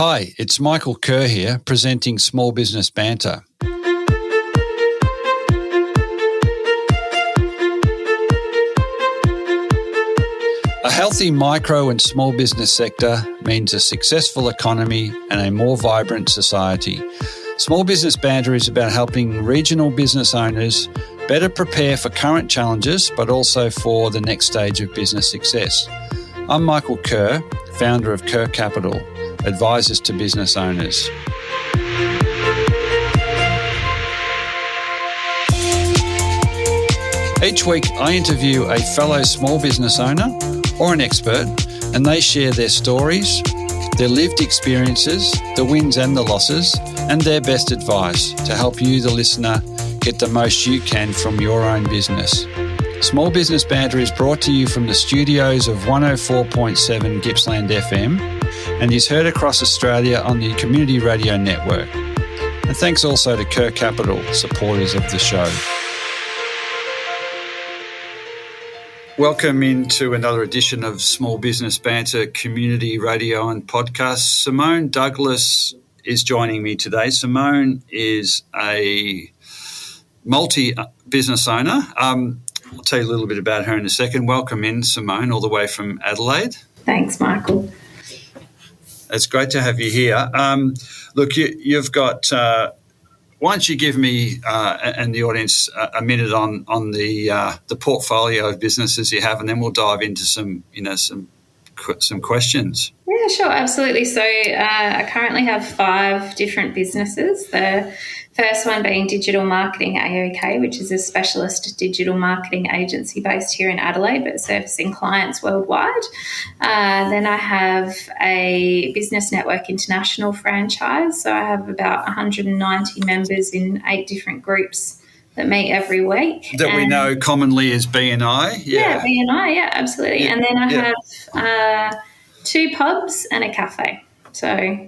Hi, it's Michael Kerr here, presenting Small Business Banter. A healthy micro and small business sector means a successful economy and a more vibrant society. Small Business Banter is about helping regional business owners better prepare for current challenges, but also for the next stage of business success. I'm Michael Kerr, founder of Kerr Capital, advisors to business owners. Each week, I interview a fellow small business owner or an expert, and they share their stories, their lived experiences, the wins and the losses, and their best advice to help you, the listener, get the most you can from your own business. Small Business Banter is brought to you from the studios of 104.7 Gippsland FM and is heard across Australia on the Community Radio Network. And thanks also to Kerr Capital, supporters of the show. Welcome into another edition of Small Business Banter Community Radio and Podcast. Simone Douglas is joining me today. Simone is a multi-business owner. I'll tell you a little bit about her in a second. Welcome in, Simone, all the way from Adelaide. Thanks, Michael. It's great to have you here. Look, you've got. Why don't you give me and the audience a minute on the portfolio of businesses you have, and then we'll dive into some questions. Yeah, sure, absolutely. So I currently have 5 different businesses. The first one being Digital Marketing AOK, which is a specialist digital marketing agency based here in Adelaide, but servicing clients worldwide. Then I have a Business Network International franchise. So I have about 190 members in 8 different groups that meet every week. That we know commonly as BNI. Yeah, BNI, yeah, absolutely. Yeah, and then I have 2 pubs and a cafe. So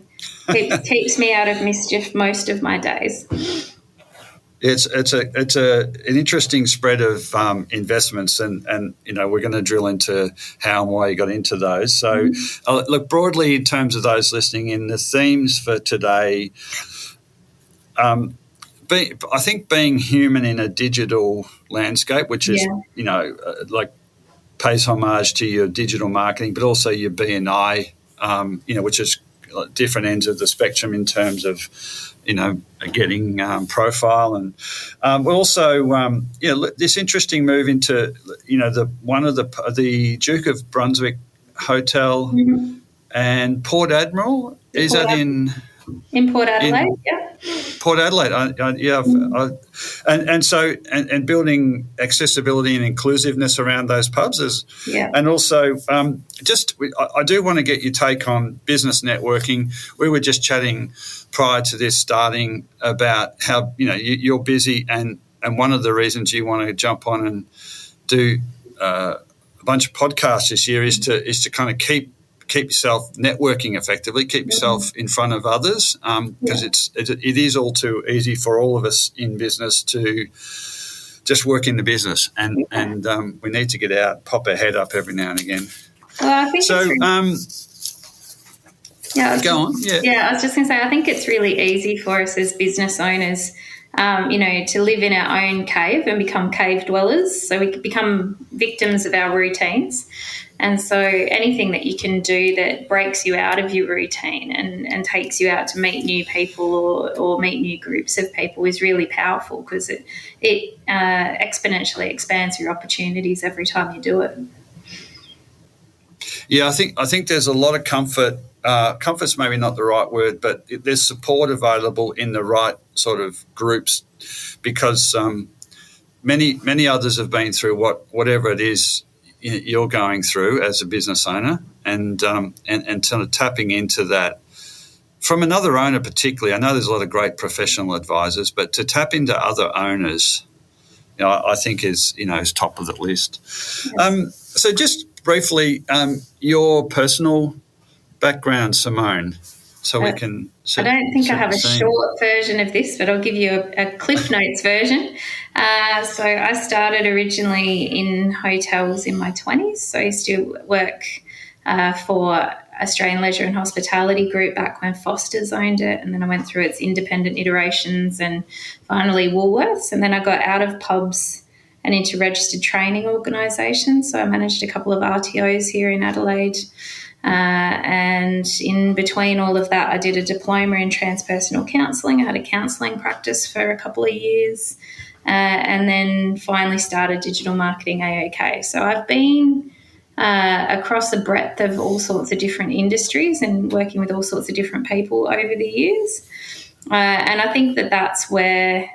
keeps me out of mischief most of my days. It's an interesting spread of investments, and you know, we're going to drill into how and why you got into those. So, look, broadly in terms of those listening in, the themes for today. I think being human in a digital landscape, which is like pays homage to your digital marketing, but also your BNI, which is different ends of the spectrum in terms of, getting profile, and we're also, this interesting move into, the Duke of Brunswick Hotel and Port Admiral. Is that in Port Adelaide? Yeah. Port Adelaide, and building accessibility and inclusiveness around those pubs and also I do want to get your take on business networking. We were just chatting prior to this starting about how you're busy, and one of the reasons you want to jump on and do a bunch of podcasts this year is to kind of keep yourself networking effectively, keep yourself in front of others, because it is all too easy for all of us in business to just work in the business, and we need to get out, pop our head up every now and again. Well, I think so. Go on. Yeah, I was just going to say, I think it's really easy for us as business owners, to live in our own cave and become cave dwellers. So we become victims of our routines. And so anything that you can do that breaks you out of your routine and takes you out to meet new people or meet new groups of people is really powerful, because it exponentially expands your opportunities every time you do it. Yeah, I think there's a lot of comfort. Comfort's maybe not the right word, but there's support available in the right sort of groups, because many others have been through whatever it is you're going through as a business owner, and sort of tapping into that from another owner particularly. I know there's a lot of great professional advisors, but to tap into other owners, I think is top of the list. Yes. So just briefly, your personal background, Simone, so we can. I don't think I have a short version of this, but I'll give you a Cliff Notes version. So I started originally in hotels in my 20s. So I used to work for Australian Leisure and Hospitality Group back when Foster's owned it, and then I went through its independent iterations and finally Woolworths, and then I got out of pubs and into registered training organisations. So I managed a couple of RTOs here in Adelaide. And in between all of that, I did a diploma in transpersonal counselling. I had a counselling practice for a couple of years, and then finally started Digital Marketing AOK. So I've been across a breadth of all sorts of different industries and working with all sorts of different people over the years. And I think that that's where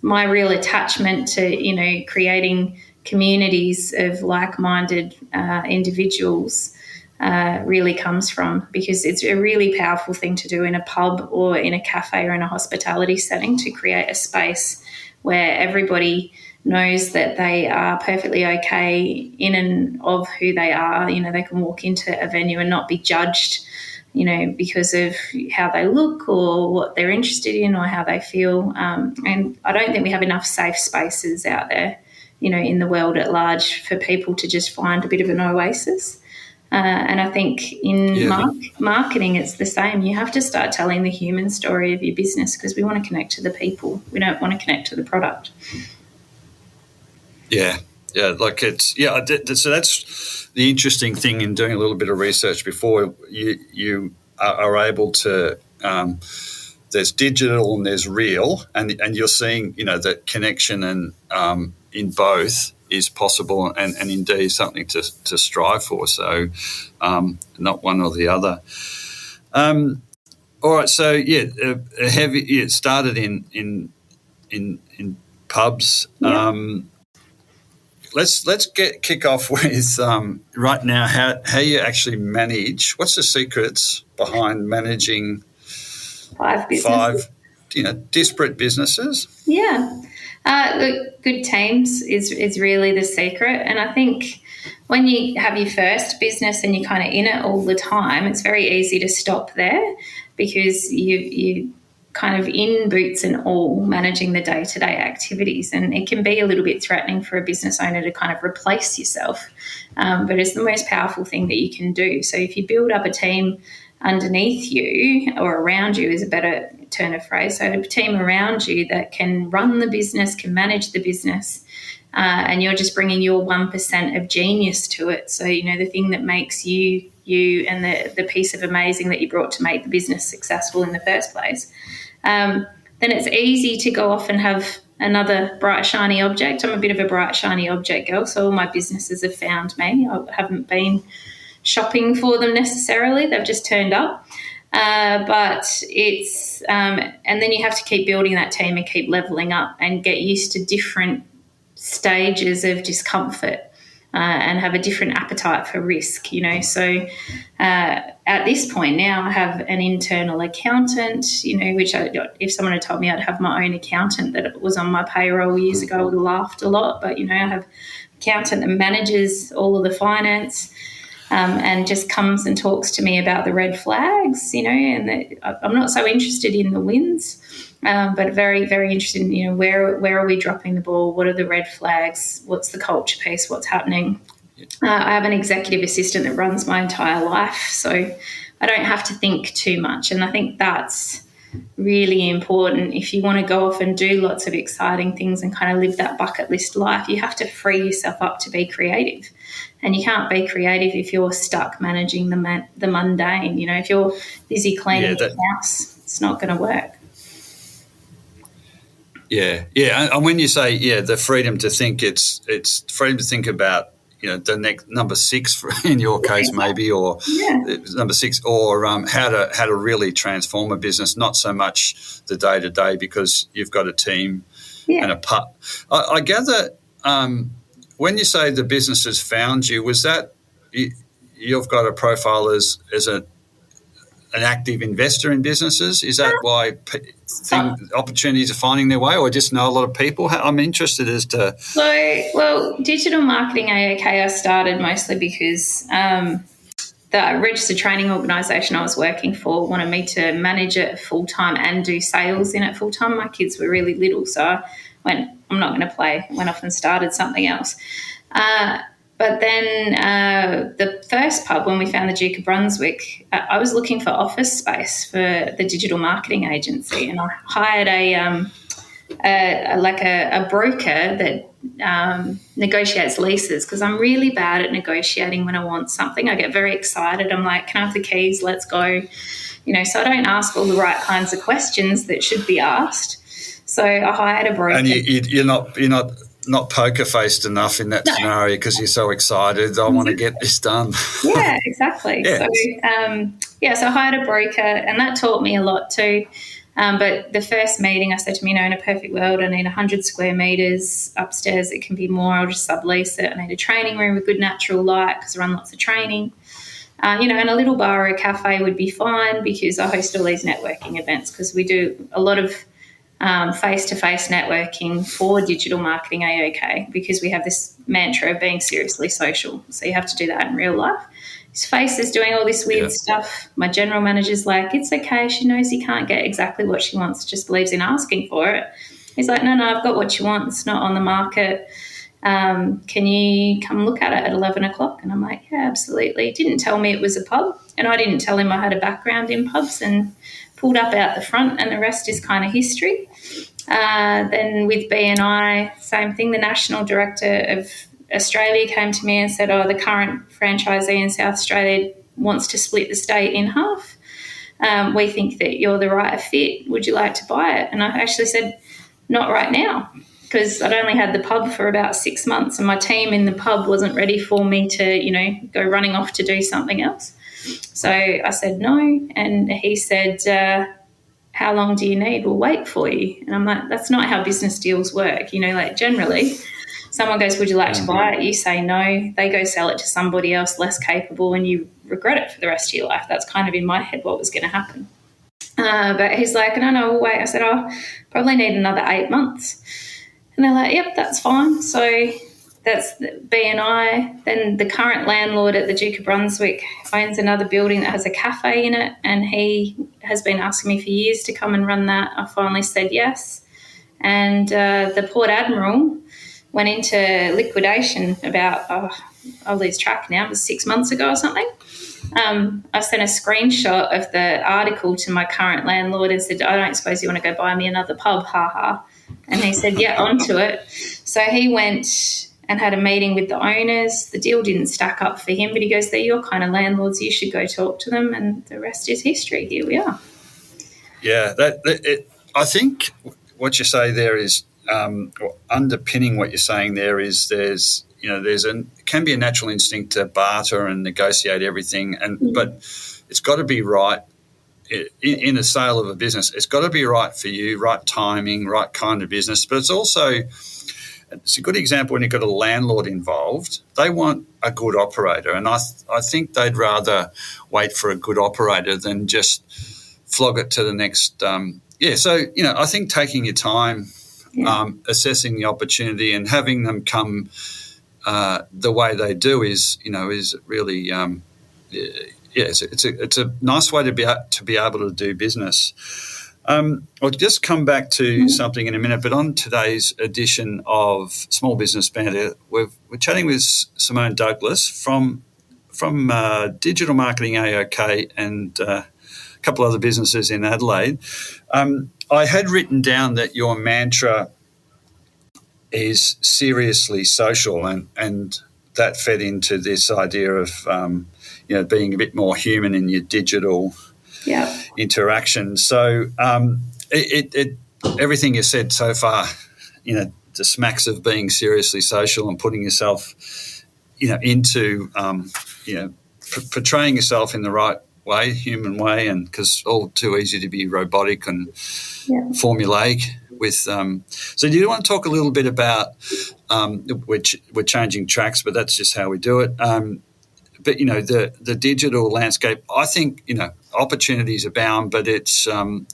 my real attachment to, creating communities of like-minded individuals really comes from, because it's a really powerful thing to do in a pub or in a cafe or in a hospitality setting, to create a space where everybody knows that they are perfectly okay in and of who they are. They can walk into a venue and not be judged, because of how they look or what they're interested in or how they feel. And I don't think we have enough safe spaces out there, in the world at large, for people to just find a bit of an oasis. And I think in marketing, it's the same. You have to start telling the human story of your business, because we want to connect to the people. We don't want to connect to the product. Yeah. So that's the interesting thing in doing a little bit of research before you are able to. There's digital and there's real, and you're seeing that connection and in both is possible and indeed something to strive for. So not one or the other. All right. So it started in pubs. Yeah. Let's kick off with right now how you actually manage. What's the secrets behind managing five disparate businesses? Yeah. Look, good teams is really the secret. And I think when you have your first business and you're kind of in it all the time, it's very easy to stop there, because you kind of in boots and all managing the day-to-day activities, and it can be a little bit threatening for a business owner to kind of replace yourself, but it's the most powerful thing that you can do. So if you build up a team underneath you, or around you is a better turn of phrase, so a team around you that can run the business, can manage the business, and you're just bringing your 1% of genius to it, so the thing that makes you and the piece of amazing that you brought to make the business successful in the first place, then it's easy to go off and have another bright, shiny object. I'm a bit of a bright, shiny object girl, so all my businesses have found me. I haven't been shopping for them necessarily. They've just turned up. But it's and then you have to keep building that team and keep leveling up and get used to different stages of discomfort. And have a different appetite for risk, So at this point now, I have an internal accountant, which if someone had told me I'd have my own accountant that was on my payroll years ago, I would have laughed a lot. But, I have an accountant that manages all of the finance and just comes and talks to me about the red flags, and I'm not so interested in the wins. But very, very interested in, where are we dropping the ball? What are the red flags? What's the culture piece? What's happening? I have an executive assistant that runs my entire life, so I don't have to think too much. And I think that's really important. If you want to go off and do lots of exciting things and kind of live that bucket list life, you have to free yourself up to be creative. And you can't be creative if you're stuck managing the mundane. If you're busy cleaning your house, it's not going to work. Yeah. And when you say the freedom to think, it's freedom to think about the next number 6 in your case maybe, or number 6, or how to really transform a business, not so much the day to day, because you've got a team and a pub. I gather when you say the business has found you, was that you've got a profile as an active investor in businesses? Is that why opportunities are finding their way, or just know a lot of people? I'm interested as to... Well, Digital Marketing AOK I started mostly because the registered training organisation I was working for wanted me to manage it full-time and do sales in it full-time. My kids were really little, so I went, I'm not going to play. Went off and started something else. But then the first pub, when we found the Duke of Brunswick, I was looking for office space for the digital marketing agency, and I hired a broker that negotiates leases, because I'm really bad at negotiating when I want something. I get very excited. I'm like, can I have the keys? Let's go. So I don't ask all the right kinds of questions that should be asked. So I hired a broker. And you're not poker faced enough in that scenario because you're so excited. I want to get this done. Yeah, exactly. Yeah. So I hired a broker, and that taught me a lot too. But the first meeting, I said to him, in a perfect world, I need 100 square metres upstairs. It can be more. I'll just sublease it. I need a training room with good natural light because I run lots of training. And a little bar or a cafe would be fine, because I host all these networking events, because we do a lot of face-to-face networking for Digital Marketing AOK, because we have this mantra of being seriously social. So you have to do that in real life. His face is doing all this weird stuff. My general manager's like, it's okay. She knows he can't get exactly what she wants, just believes in asking for it. He's like, no, I've got what you want. It's not on the market. Can you come look at it at 11 o'clock? And I'm like, yeah, absolutely. He didn't tell me it was a pub, and I didn't tell him I had a background in pubs, and pulled up out the front, and the rest is kind of history. Then with BNI, same thing. The national director of Australia came to me and said, the current franchisee in South Australia wants to split the state in half. We think that you're the right fit. Would you like to buy it? And I actually said, not right now, because I'd only had the pub for about 6 months, and my team in the pub wasn't ready for me to, go running off to do something else. So I said no, and he said, how long do you need? We'll wait for you. And I'm like, that's not how business deals work. Generally someone goes, would you like to buy it? You say no. They go sell it to somebody else less capable, and you regret it for the rest of your life. That's kind of in my head what was going to happen. But he's like, no, we'll wait. I said, probably need another 8 months. And they're like, yep, that's fine. So that's BNI. Then the current landlord at the Duke of Brunswick owns another building that has a cafe in it, and he has been asking me for years to come and run that. I finally said yes. And the Port Admiral went into liquidation about, I'll lose track now, it was 6 months ago or something. I sent a screenshot of the article to my current landlord and said, I don't suppose you want to go buy me another pub, ha. And he said, yeah, onto it. So he went and had a meeting with the owners. The deal didn't stack up for him, but he goes, they're your kind of landlords, you should go talk to them, and the rest is history. Here we are. Yeah, I think what you say there is, underpinning what you're saying there is it can be a natural instinct to barter and negotiate everything, but it's got to be right in a sale of a business. It's got to be right for you, right timing, right kind of business. But it's a good example when you've got a landlord involved. They want a good operator, and I think they'd rather wait for a good operator than just flog it to the next. I think taking your time, assessing the opportunity, and having them come the way they do is really it's a nice way to be able to do business. I'll just come back to something in a minute, but on today's edition of Small Business Banter, we're chatting with Simone Douglas from Digital Marketing AOK and a couple other businesses in Adelaide. I had written down that your mantra is seriously social, and that fed into this idea of being a bit more human in your digital interaction. So everything you said so far, just smacks of being seriously social and putting yourself, into portraying yourself in the right way, human way, and because all too easy to be robotic and formulaic. So do you want to talk a little bit about, which we're changing tracks, but that's just how we do it. But the digital landscape, I think opportunities abound, but it's the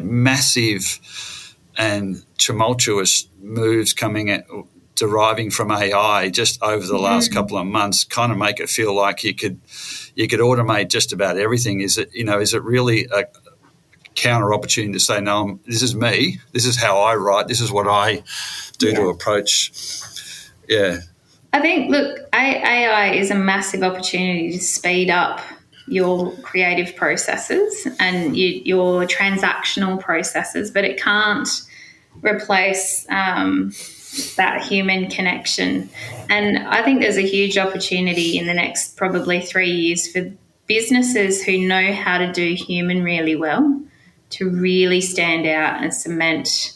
massive and tumultuous moves deriving from AI just over the last couple of months kind of make it feel like you could automate just about everything. Is it really a counter opportunity to say, no, this is me, this is how I write, this is what I do to approach Yeah. I think, look, AI is a massive opportunity to speed up your creative processes and your transactional processes, but it can't replace that human connection. And I think there's a huge opportunity in the next probably 3 years for businesses who know how to do human really well to really stand out and cement,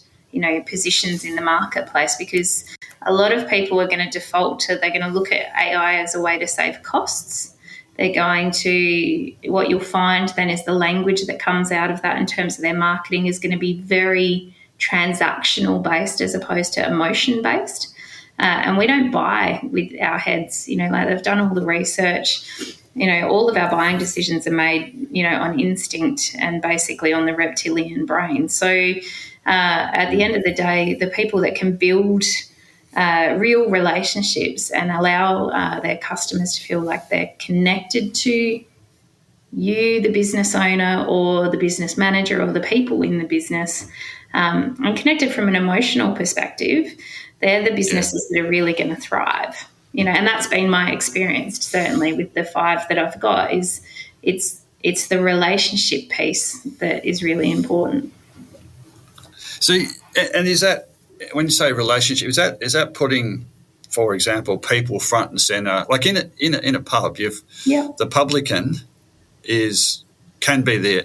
positions in the marketplace, because a lot of people are going to they're going to look at AI as a way to save costs. They're going to, what you'll find then is the language that comes out of that in terms of their marketing is going to be very transactional based as opposed to emotion based. And we don't buy with our heads, like they've done all the research. All of our buying decisions are made, on instinct and basically on the reptilian brain. So at the end of the day, the people that can build real relationships and allow their customers to feel like they're connected to you, the business owner or the business manager or the people in the business, and connected from an emotional perspective, they're the businesses that are really going to thrive. And that's been my experience, certainly with the 5 that I've got, is it's the relationship piece that is really important. So, and is that, when you say relationship, is that putting, for example, people front and center? Like in a pub, the publican can be the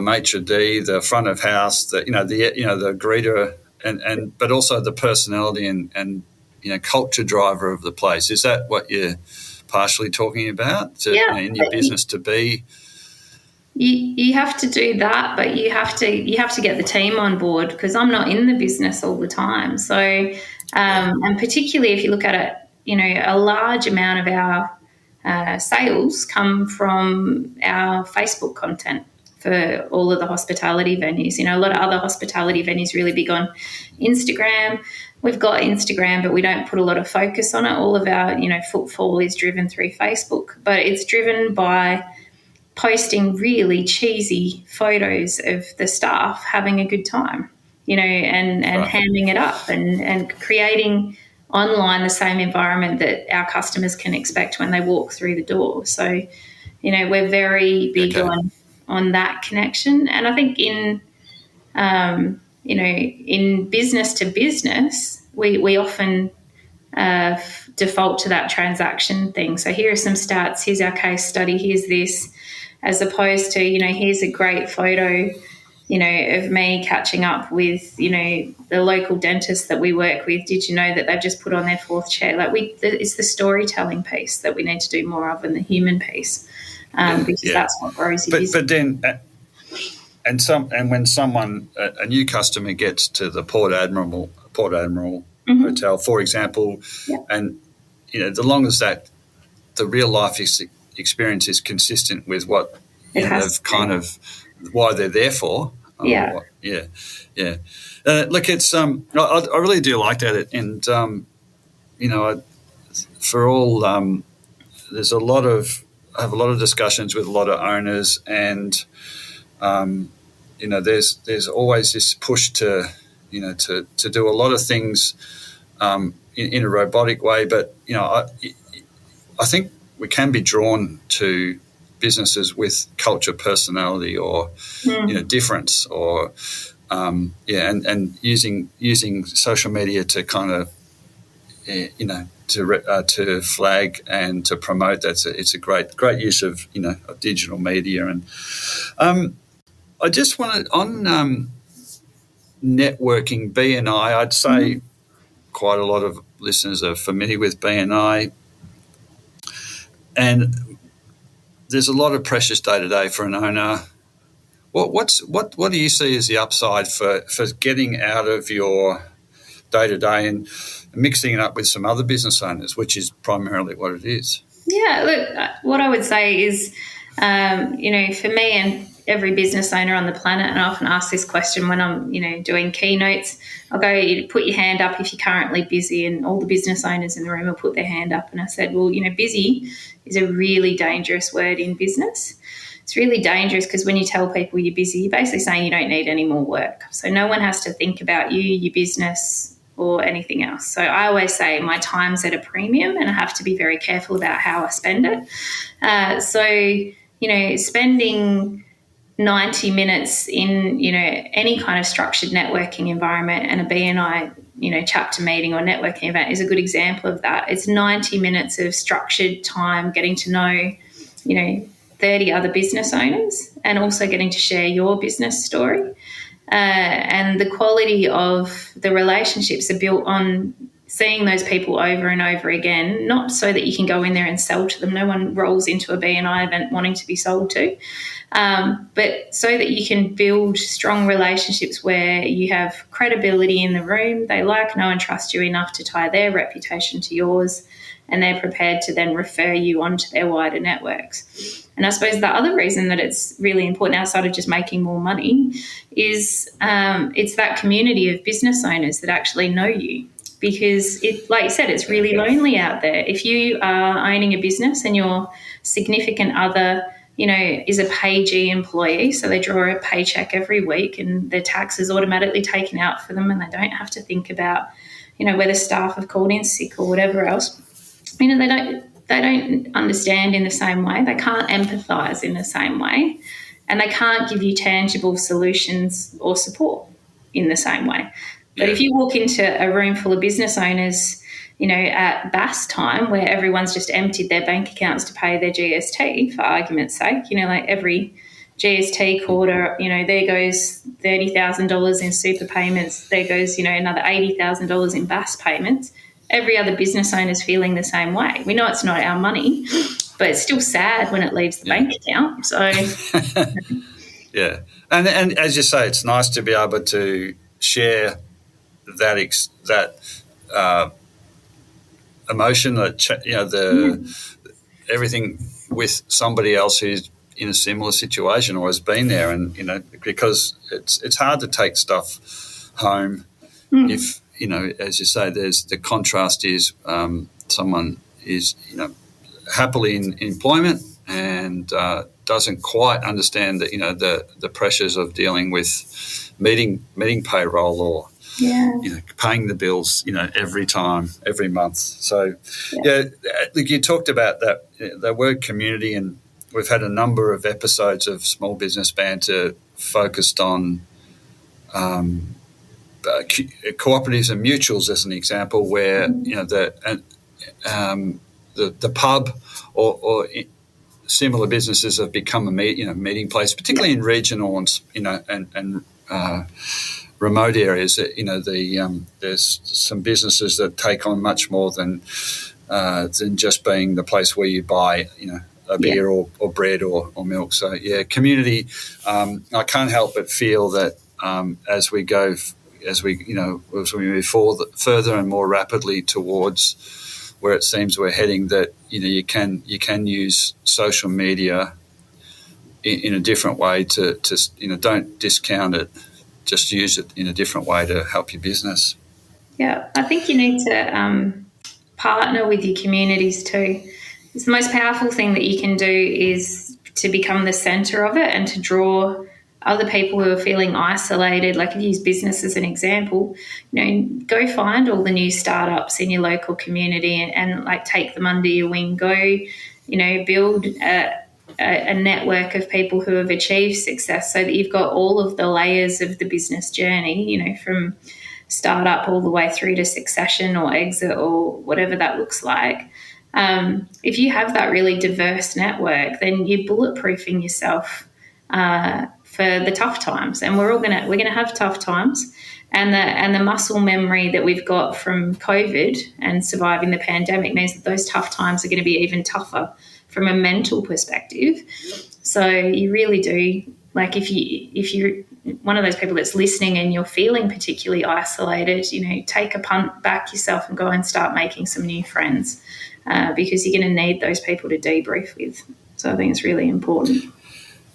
maitre d', the front of house, the greeter, and but also the personality and culture driver of the place. Is that what you're partially talking about in your business to be? You have to do that, but you have to get the team on board, because I'm not in the business all the time. So, and particularly if you look at it, a large amount of our sales come from our Facebook content for all of the hospitality venues. A lot of other hospitality venues really big on Instagram. We've got Instagram, but we don't put a lot of focus on it. All of our, footfall is driven through Facebook, but it's driven by posting really cheesy photos of the staff having a good time, and hamming it up and creating online the same environment that our customers can expect when they walk through the door. So, we're very big on that connection. And I think in business to business, we often default to that transaction thing. So here are some stats. Here's our case study. Here's this, as opposed to, here's a great photo, of me catching up with, the local dentist that we work with. Did you know that they've just put on their 4th chair? It's the storytelling piece that we need to do more of, and the human piece, because that's what grows your business. But then, and when a new customer gets to the Port Admiral Hotel, for example, and the long as the real life experience is consistent with what they've kind of why they're there for. Look, it's I really do like that, and for all there's I have a lot of discussions with a lot of owners, and there's always this push to do a lot of things in a robotic way, but I think we can be drawn to businesses with culture, personality, or difference, or and using social media to kind of to flag and to promote. It's a great use of of digital media. And I just wanted on networking, BNI. I'd say quite a lot of listeners are familiar with BNI, and there's a lot of pressures day to day for an owner. What do you see as the upside for getting out of your day to day and mixing it up with some other business owners, which is primarily what it is? Yeah, look, what I would say is, for me and every business owner on the planet, and I often ask this question when I'm, doing keynotes, I'll go, you put your hand up if you're currently busy, and all the business owners in the room will put their hand up. And I said, well, busy is a really dangerous word in business. It's really dangerous because when you tell people you're busy, you're basically saying you don't need any more work. So no one has to think about you, your business, or anything else. So I always say my time's at a premium and I have to be very careful about how I spend it. So, spending 90 minutes in, any kind of structured networking environment, and a BNI, chapter meeting or networking event is a good example of that. It's 90 minutes of structured time getting to know, 30 other business owners, and also getting to share your business story. And the quality of the relationships are built on seeing those people over and over again, not so that you can go in there and sell to them. No one rolls into a BNI event wanting to be sold to, but so that you can build strong relationships where you have credibility in the room. They like, know and trust you enough to tie their reputation to yours, and they're prepared to then refer you onto their wider networks. And I suppose the other reason that it's really important, outside of just making more money, is it's that community of business owners that actually know you. Because, like you said, it's really lonely out there. If you are owning a business and your significant other, is a payee employee, so they draw a paycheck every week and their tax is automatically taken out for them and they don't have to think about, whether staff have called in sick or whatever else. They don't understand in the same way. They can't empathise in the same way, and they can't give you tangible solutions or support in the same way. But if you walk into a room full of business owners, at BAS time, where everyone's just emptied their bank accounts to pay their GST, for argument's sake, like every GST quarter, there goes $30,000 in super payments, there goes, another $80,000 in BAS payments. Every other business owner is feeling the same way. We know it's not our money, but it's still sad when it leaves the bank account. So, yeah, and as you say, it's nice to be able to share that emotion, everything with somebody else who's in a similar situation or has been there, and because it's hard to take stuff home if. As you say, there's the contrast is someone is, happily in employment and doesn't quite understand that, the pressures of dealing with meeting payroll or, paying the bills, every month. So, you talked about that, the word community, and we've had a number of episodes of Small Business Banter focused on cooperatives and mutuals as an example, where the pub or similar businesses have become a meeting place, particularly in regional and remote areas. There's some businesses that take on much more than just being the place where you buy a beer or bread or milk. So community. I can't help but feel that as we move further and more rapidly towards where it seems we're heading, that you can use social media in a different way to don't discount it, just use it in a different way to help your business. Yeah, I think you need to partner with your communities too. It's the most powerful thing that you can do is to become the centre of it and to draw other people who are feeling isolated. Like, if you use business as an example, go find all the new startups in your local community and take them under your wing. Go, build a network of people who have achieved success, so that you've got all of the layers of the business journey, from startup all the way through to succession or exit or whatever that looks like. If you have that really diverse network, then you're bulletproofing yourself for the tough times, and we're gonna have tough times, and the muscle memory that we've got from COVID and surviving the pandemic means that those tough times are going to be even tougher from a mental perspective. So you really do, if you're one of those people that's listening and you're feeling particularly isolated, take a punt back yourself and go and start making some new friends, because you're going to need those people to debrief with. So I think it's really important.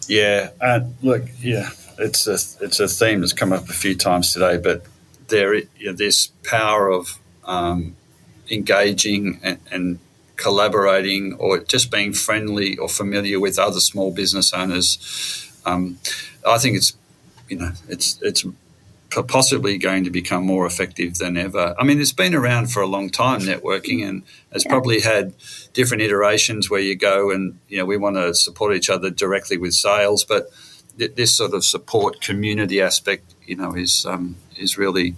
Yeah, it's a theme that's come up a few times today, but this power of engaging and collaborating, or just being friendly or familiar with other small business owners. I think it's possibly going to become more effective than ever. I mean, it's been around for a long time, networking, and has probably had different iterations where you go and, we want to support each other directly with sales, but this sort of support community aspect, is really,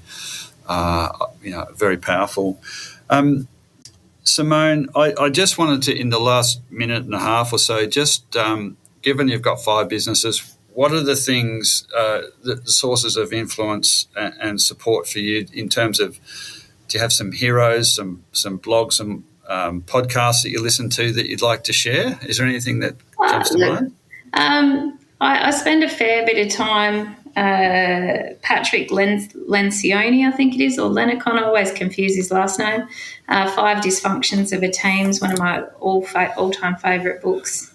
very powerful. Simone, I just wanted to, in the last minute and a half or so, just given you've got 5 businesses, what are the things, the sources of influence and support for you in terms of, do you have some heroes, some blogs, some podcasts that you listen to that you'd like to share? Is there anything that comes to mind? I spend a fair bit of time, Patrick Lencioni, I think it is, or Lenacon, I always confuse his last name. 5 Dysfunctions of a Team is one of my all-time favourite books.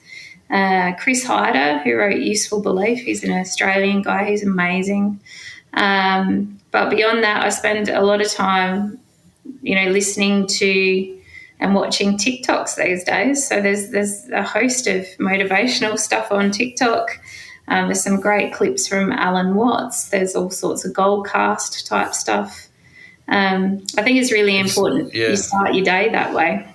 Chris Hyder, who wrote Useful Belief, he's an Australian guy, he's amazing. But beyond that, I spend a lot of time, listening to and watching TikToks these days. So there's a host of motivational stuff on TikTok. There's some great clips from Alan Watts. There's all sorts of Goldcast type stuff. I think it's really important you start your day that way.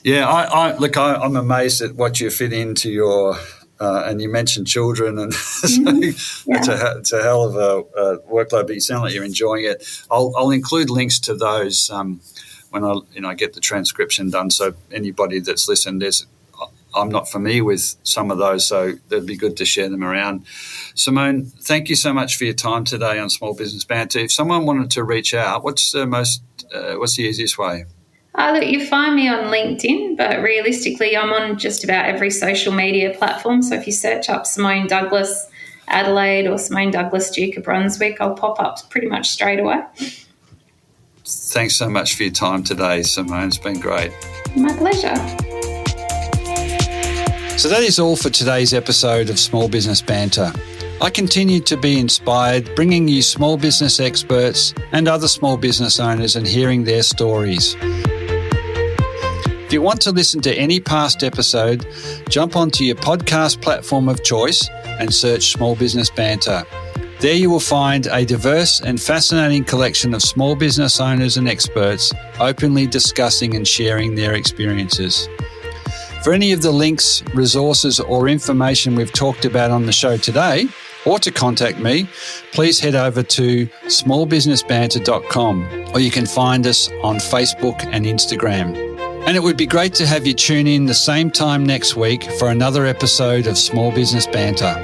Yeah, I'm amazed at what you fit into your, and you mentioned children, and it's a hell of a workload, but you sound like you're enjoying it. I'll include links to those when I get the transcription done, so anybody that's listened, I'm not familiar with some of those, so it'd be good to share them around. Simone, thank you so much for your time today on Small Business Banter. If someone wanted to reach out, what's the easiest way? Look, you find me on LinkedIn, but realistically I'm on just about every social media platform. So if you search up Simone Douglas Adelaide or Simone Douglas Duke of Brunswick, I'll pop up pretty much straight away. Thanks so much for your time today, Simone. It's been great. My pleasure. So that is all for today's episode of Small Business Banter. I continue to be inspired, bringing you small business experts and other small business owners and hearing their stories. If you want to listen to any past episode, jump onto your podcast platform of choice and search Small Business Banter. There you will find a diverse and fascinating collection of small business owners and experts openly discussing and sharing their experiences. For any of the links, resources or information we've talked about on the show today, or to contact me, please head over to smallbusinessbanter.com, or you can find us on Facebook and Instagram. And it would be great to have you tune in the same time next week for another episode of Small Business Banter.